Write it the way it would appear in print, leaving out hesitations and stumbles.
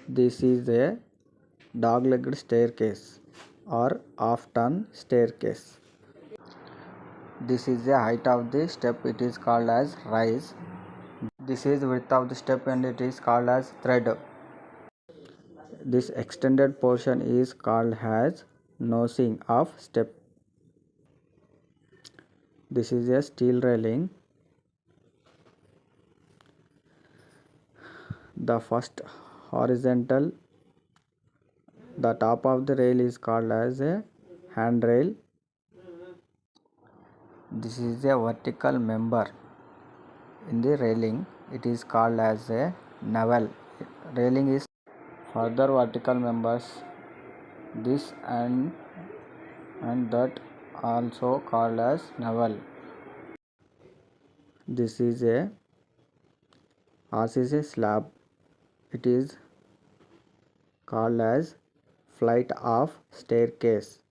This is a dog-legged staircase or half-turn staircase. This is the height of the step, it is called as rise. This is width of the step and it is called as thread. This extended portion is called as nosing of step. This is a steel railing. The first horizontal, the top of the rail is called as a handrail. This is a vertical member in the railing, it is called as a navel. Railing is further vertical members, this and that also called as navel. This is a slab, it is called as flight of staircase.